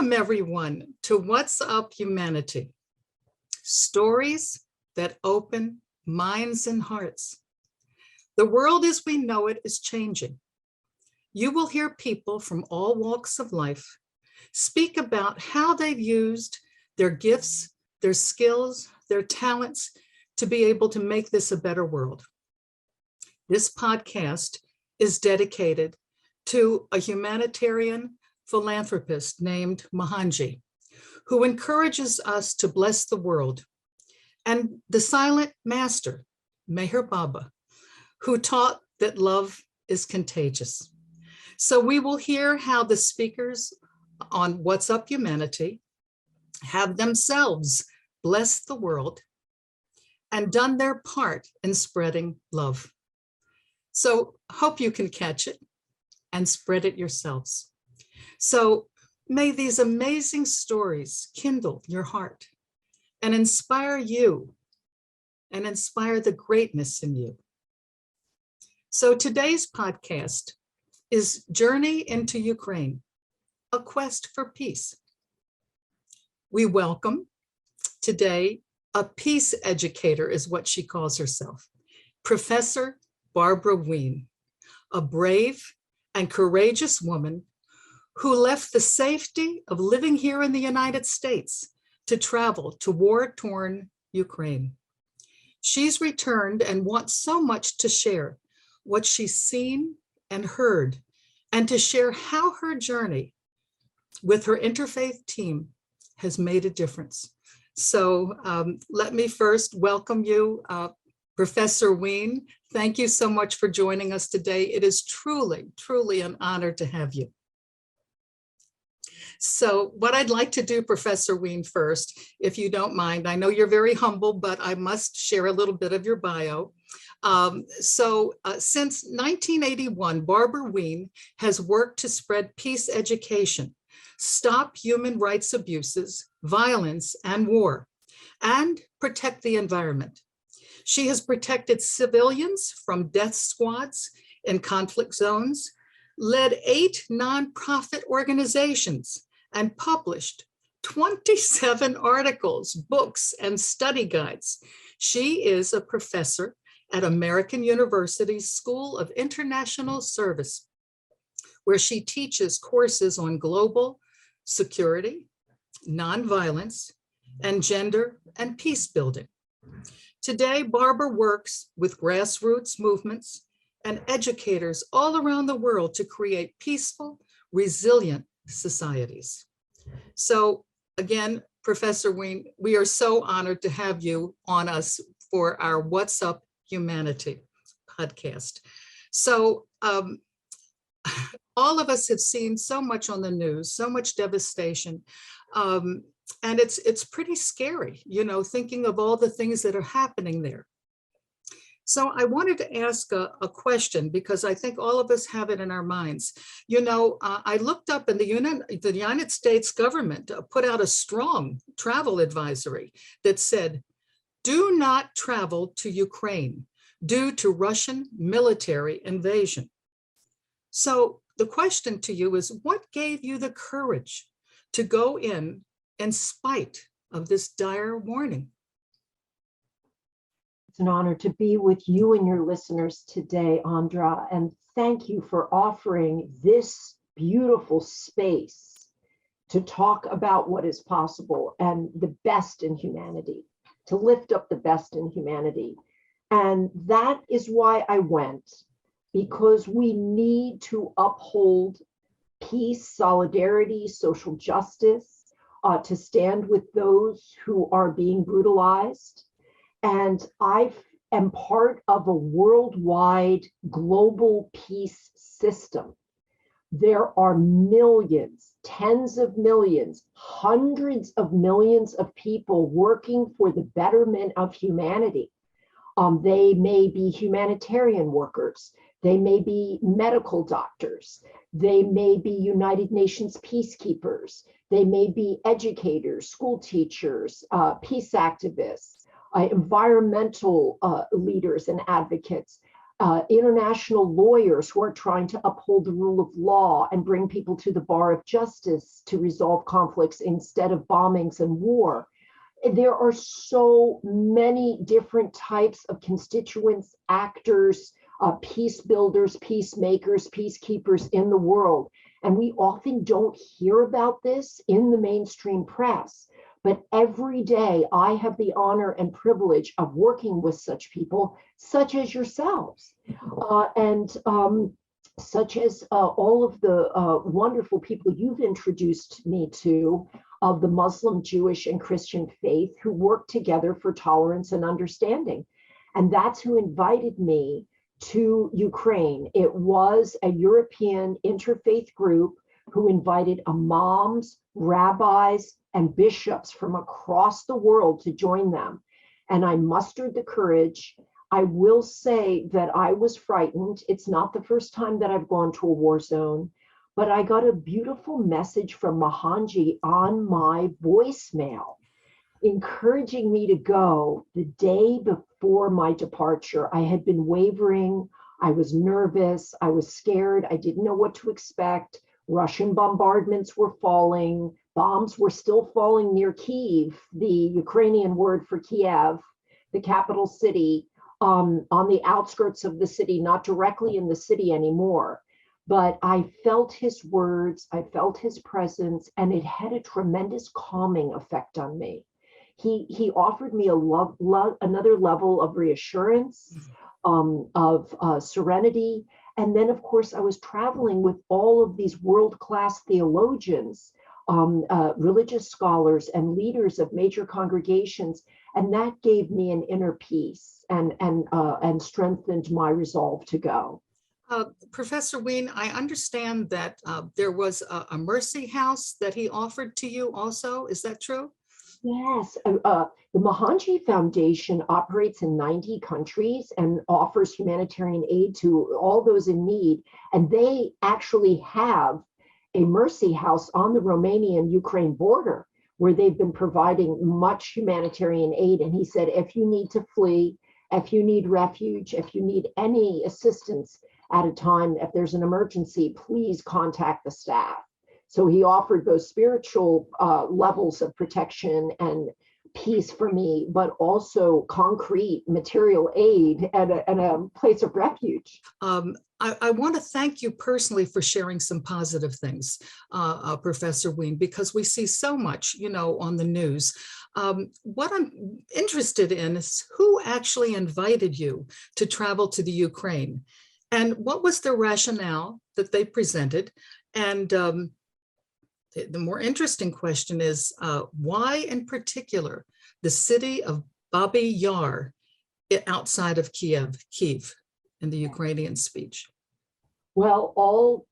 Welcome everyone to What's Up Humanity, stories that open minds and hearts. The world as we know it is changing. You will hear people from all walks of life speak about how they've used their gifts, their skills, their talents to be able to make this a better world. This podcast is dedicated to a humanitarian philanthropist named Mahanji, who encourages us to bless the world, and the silent master, Meher Baba, who taught that love is contagious. So we will hear how the speakers on What's Up Humanity have themselves blessed the world and done their part in spreading love. So hope you can catch it and spread it yourselves. So may these amazing stories kindle your heart and inspire you and inspire the greatness in you. So today's podcast is Journey into Ukraine, a quest for peace. We welcome today a peace educator, is what she calls herself, Professor Barbara Wien, a brave and courageous woman who left the safety of living here in the United States to travel to war-torn Ukraine. She's returned and wants so much to share what she's seen and heard, and to share how her journey with her interfaith team has made a difference. So let me first welcome you, Professor Wien. Thank you so much for joining us today. It is truly, truly an honor to have you. So what I'd like to do, Professor Wien, first, if you don't mind, I know you're very humble, but I must share a little bit of your bio. Since 1981, Barbara Wien has worked to spread peace education, stop human rights abuses, violence, and war, and protect the environment. She has protected civilians from death squads in conflict zones, led 8 nonprofit organizations, and published 27 articles, books, and study guides. She is a professor at American University's School of International Service, where she teaches courses on global security, nonviolence, and gender and peace building. Today, Barbara works with grassroots movements and educators all around the world to create peaceful, resilient societies. So again, Professor Wien, we are so honored to have you on us for our What's Up Humanity podcast. So all of us have seen so much on the news, so much devastation, and it's pretty scary, you know, thinking of all the things that are happening there. So I wanted to ask a question, because I think all of us have it in our minds. You know, I looked up, and the United States government put out a strong travel advisory that said, do not travel to Ukraine due to Russian military invasion. So the question to you is, what gave you the courage to go in spite of this dire warning? It's an honor to be with you and your listeners today, Andra, and thank you for offering this beautiful space to talk about what is possible and the best in humanity, to lift up the best in humanity. And that is why I went, because we need to uphold peace, solidarity, social justice, to stand with those who are being brutalized. And I am part of a worldwide global peace system. There are millions, tens of millions, hundreds of millions of people working for the betterment of humanity. They may be humanitarian workers. They may be medical doctors. They may be United Nations peacekeepers. They may be educators, school teachers, peace activists, environmental leaders and advocates. international lawyers who are trying to uphold the rule of law and bring people to the bar of justice to resolve conflicts instead of bombings and war. There are so many different types of constituents, actors, peace builders, peacemakers, peacekeepers in the world. And we often don't hear about this in the mainstream press. But every day I have the honor and privilege of working with such people, such as yourselves, and such as all of the wonderful people you've introduced me to of the Muslim, Jewish, and Christian faith who work together for tolerance and understanding. And that's who invited me to Ukraine. It was a European interfaith group who invited imams, rabbis, and bishops from across the world to join them. And I mustered the courage. I will say that I was frightened. It's not the first time that I've gone to a war zone, but I got a beautiful message from Mahanji on my voicemail, encouraging me to go the day before my departure. I had been wavering. I was nervous. I was scared. I didn't know what to expect. Russian bombardments were falling. Bombs were still falling near Kyiv, the Ukrainian word for Kiev, the capital city, on the outskirts of the city, not directly in the city anymore. But I felt his words, I felt his presence, and it had a tremendous calming effect on me. He offered me another level of reassurance, of serenity. And then, of course, I was traveling with all of these world-class theologians, religious scholars, and leaders of major congregations, and that gave me an inner peace and strengthened my resolve to go. Professor Wien, I understand that there was a mercy house that he offered to you also. Is that true? Yes, the Mahanji Foundation operates in 90 countries and offers humanitarian aid to all those in need. And they actually have a mercy house on the Romanian-Ukraine border where they've been providing much humanitarian aid. And he said, if you need to flee, if you need refuge, if you need any assistance at a time, if there's an emergency, please contact the staff. So he offered those spiritual levels of protection and peace for me, but also concrete material aid and a place of refuge. I want to thank you personally for sharing some positive things, Professor Wien, because we see so much, on the news. What I'm interested in is who actually invited you to travel to the Ukraine, and what was the rationale that they presented, and the more interesting question is why in particular the city of Babyn Yar outside of Kyiv in the Ukrainian speech? Well, all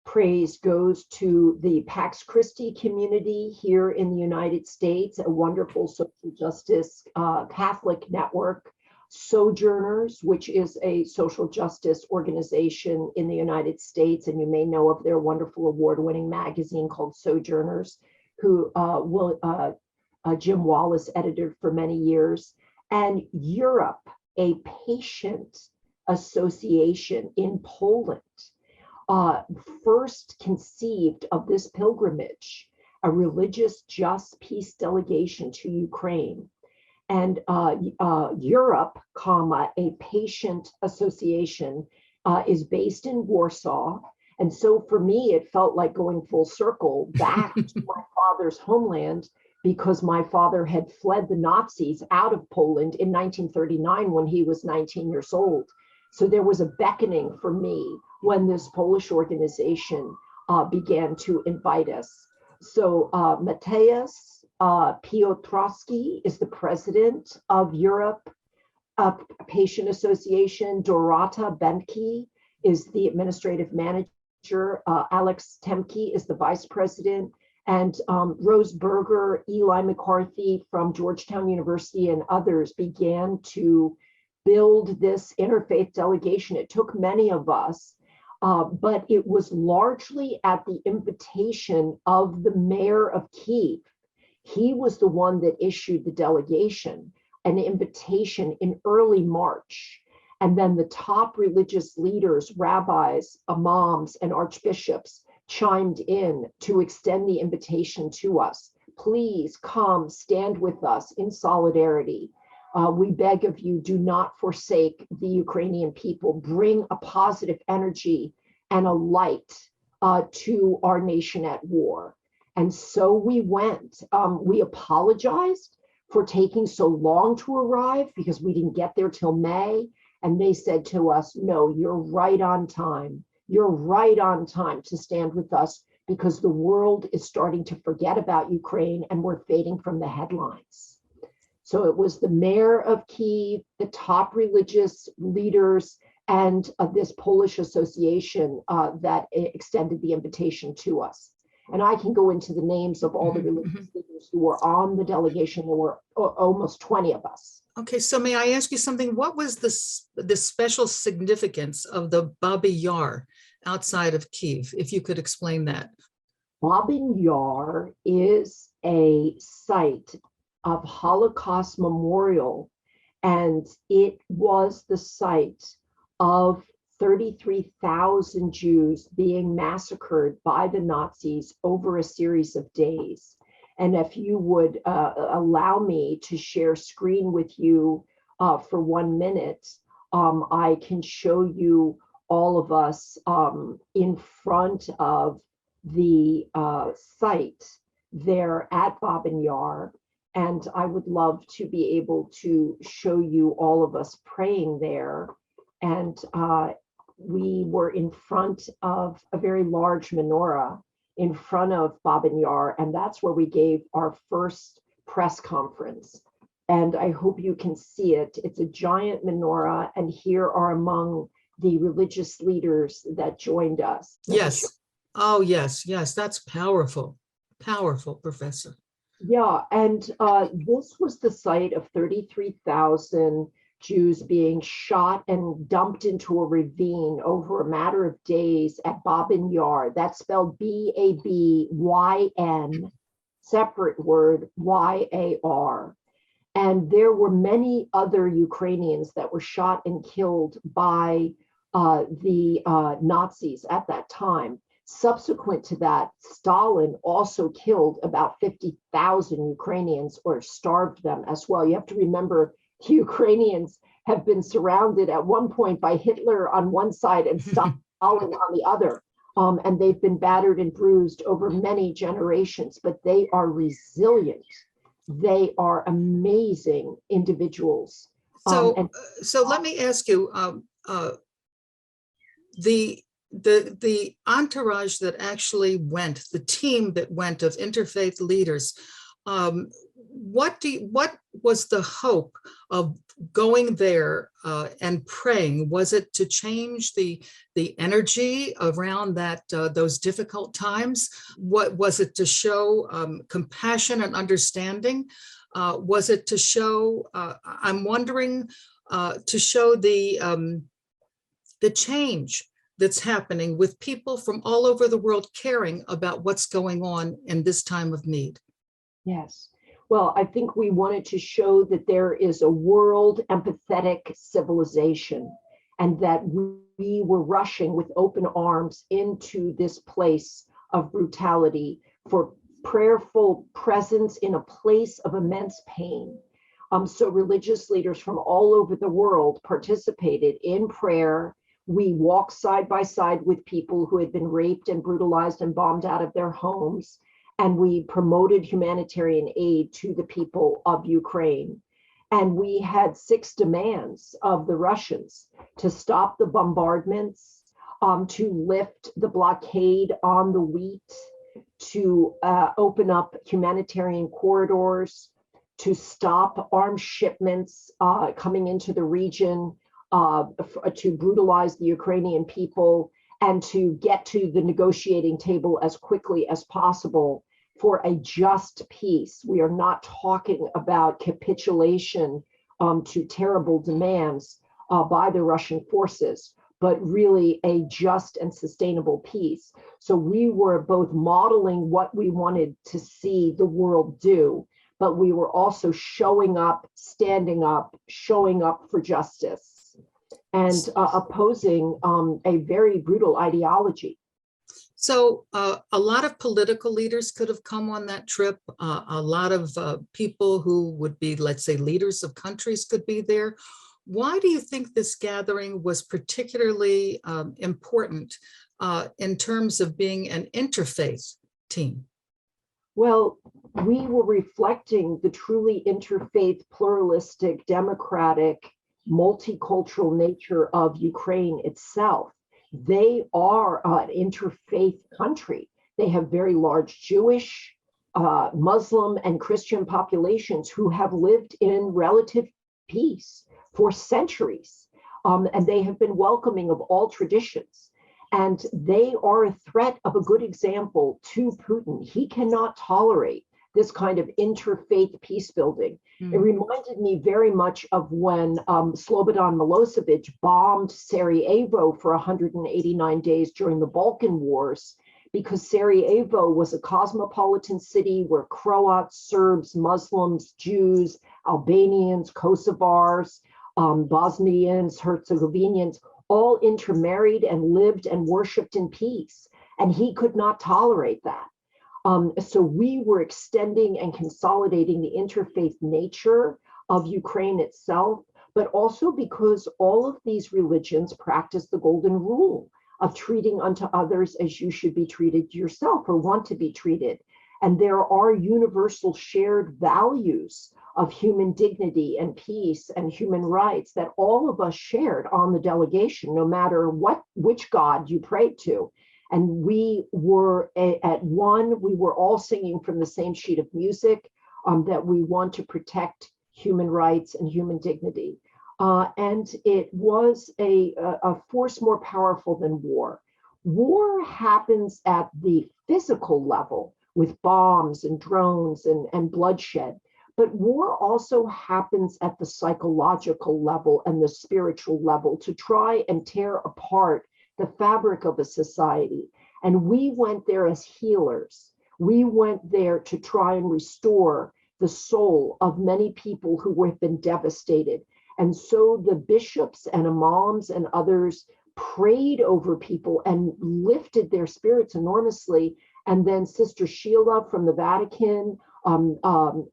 praise goes to the Pax Christi community here in the United States, a wonderful social justice Catholic network. Sojourners, which is a social justice organization in the United States, and you may know of their wonderful award-winning magazine called Sojourners, who Jim Wallace edited for many years, and Europe, a patient association in Poland, first conceived of this pilgrimage, a religious just peace delegation to Ukraine. And Europe, a patient association, is based in Warsaw. And so for me, it felt like going full circle back to my father's homeland, because my father had fled the Nazis out of Poland in 1939 when he was 19 years old. So there was a beckoning for me when this Polish organization began to invite us. So Mateusz Piotrowski is the president of Europe Patient Association. Dorota Benke is the administrative manager. Alex Temke is the vice president. And Rose Berger, Eli McCarthy from Georgetown University, and others began to build this interfaith delegation. It took many of us, but it was largely at the invitation of the mayor of Kyiv. He was the one that issued the delegation, an invitation in early March. And then the top religious leaders, rabbis, imams, and archbishops chimed in to extend the invitation to us. Please come stand with us in solidarity. We beg of you, do not forsake the Ukrainian people. Bring a positive energy and a light to our nation at war. And so we went. We apologized for taking so long to arrive because we didn't get there till May. And they said to us, no, you're right on time. You're right on time to stand with us because the world is starting to forget about Ukraine and we're fading from the headlines. So it was the mayor of Kyiv, the top religious leaders, and this Polish association that extended the invitation to us. And I can go into the names of all the religious leaders who were on the delegation. There were almost 20 of us. Okay, so may I ask you something? What was the special significance of the Baba Yar outside of Kyiv, if you could explain that? Babyn Yar is a site of Holocaust memorial, and it was the site of 33,000 Jews being massacred by the Nazis over a series of days. And if you would allow me to share screen with you for 1 minute, I can show you all of us in front of the site there at Babyn Yar. And I would love to be able to show you all of us praying there. And we were in front of a very large menorah in front of Babyn Yar, and that's where we gave our first press conference. And I hope you can see it. It's a giant menorah, and here are among the religious leaders that joined us. Yes. Oh, yes, yes, that's powerful, powerful, Professor. Yeah, and this was the site of 33,000 Jews being shot and dumped into a ravine over a matter of days at Babyn Yar. That's spelled B-A-B-Y-N, separate word, Y-A-R. And there were many other Ukrainians that were shot and killed by the Nazis at that time. Subsequent to that, Stalin also killed about 50,000 Ukrainians or starved them as well. You have to remember, Ukrainians have been surrounded at one point by Hitler on one side and Stalin on the other. And they've been battered and bruised over many generations, but they are resilient. They are amazing individuals. So let me ask you, the entourage that actually went, the team that went of interfaith leaders, what was the hope of going there and praying? Was it to change the energy around that those difficult times? What was it to show compassion and understanding? Was it to show? I'm wondering to show the change that's happening with people from all over the world caring about what's going on in this time of need. Yes. Well, I think we wanted to show that there is a world empathetic civilization and that we were rushing with open arms into this place of brutality for prayerful presence in a place of immense pain. So religious leaders from all over the world participated in prayer. We walked side by side with people who had been raped and brutalized and bombed out of their homes. And we promoted humanitarian aid to the people of Ukraine. And we had 6 demands of the Russians: to stop the bombardments, to lift the blockade on the wheat, to open up humanitarian corridors, to stop arms shipments coming into the region, to brutalize the Ukrainian people, and to get to the negotiating table as quickly as possible for a just peace. We are not talking about capitulation to terrible demands by the Russian forces, but really a just and sustainable peace. So we were both modeling what we wanted to see the world do, but we were also showing up, standing up, showing up for justice. and opposing a very brutal ideology. So a lot of political leaders could have come on that trip. A lot of people who would be, let's say, leaders of countries could be there. Why do you think this gathering was particularly important in terms of being an interfaith team? Well, we were reflecting the truly interfaith, pluralistic, democratic, multicultural nature of Ukraine itself. They are an interfaith country. They have very large Jewish, Muslim, and Christian populations who have lived in relative peace for centuries. And they have been welcoming of all traditions. And they are a threat of a good example to Putin. He cannot tolerate this kind of interfaith peace building. It reminded me very much of when Slobodan Milosevic bombed Sarajevo for 189 days during the Balkan Wars, because Sarajevo was a cosmopolitan city where Croats, Serbs, Muslims, Jews, Albanians, Kosovars, Bosnians, Herzegovinians, all intermarried and lived and worshiped in peace. And he could not tolerate that. So we were extending and consolidating the interfaith nature of Ukraine itself, but also because all of these religions practice the golden rule of treating unto others as you should be treated yourself or want to be treated. And there are universal shared values of human dignity and peace and human rights that all of us shared on the delegation, no matter which God you prayed to. And we were at one, we were all singing from the same sheet of music, that we want to protect human rights and human dignity. And it was a force more powerful than war. War happens at the physical level with bombs and drones and bloodshed. But war also happens at the psychological level and the spiritual level to try and tear apart the fabric of a society. And we went there as healers. We went there to try and restore the soul of many people who have been devastated. And so the bishops and imams and others prayed over people and lifted their spirits enormously. And then Sister Sheila from the Vatican,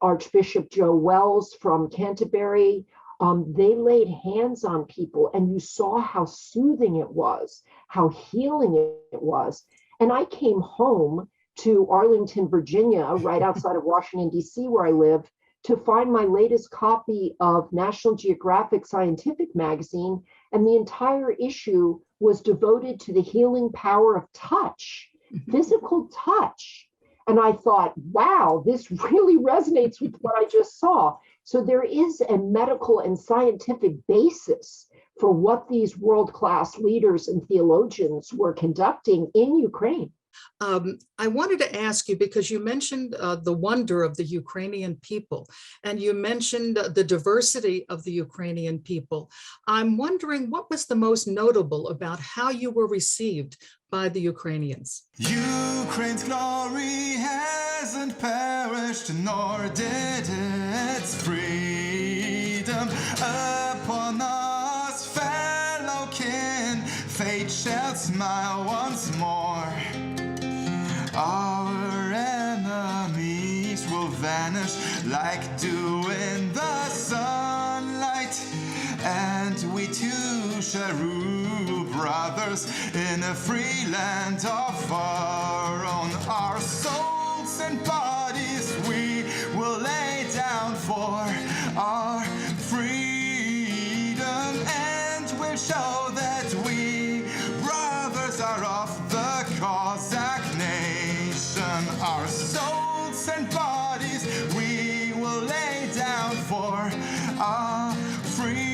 Archbishop Joe Wells from Canterbury, they laid hands on people, and you saw how soothing it was, how healing it was. And I came home to Arlington, Virginia, right outside of Washington, D.C., where I live, to find my latest copy of National Geographic Scientific Magazine, and the entire issue was devoted to the healing power of touch, physical touch. And I thought, wow, this really resonates with what I just saw. So there is a medical and scientific basis for what these world-class leaders and theologians were conducting in Ukraine. I wanted to ask you, because you mentioned the wonder of the Ukrainian people, and you mentioned the diversity of the Ukrainian people. I'm wondering, what was the most notable about how you were received by the Ukrainians? Ukraine's glory hasn't perished, nor did its freedom. Upon us, fellow kin, fate shall smile once more. Our enemies will vanish like dew in the sunlight, and we too shall rule, brothers, in a free land of our own. Our souls and bodies we will lay down for our freedom, and we'll show that we brothers are of the Cossack nation. Our souls and bodies we will lay down for our freedom.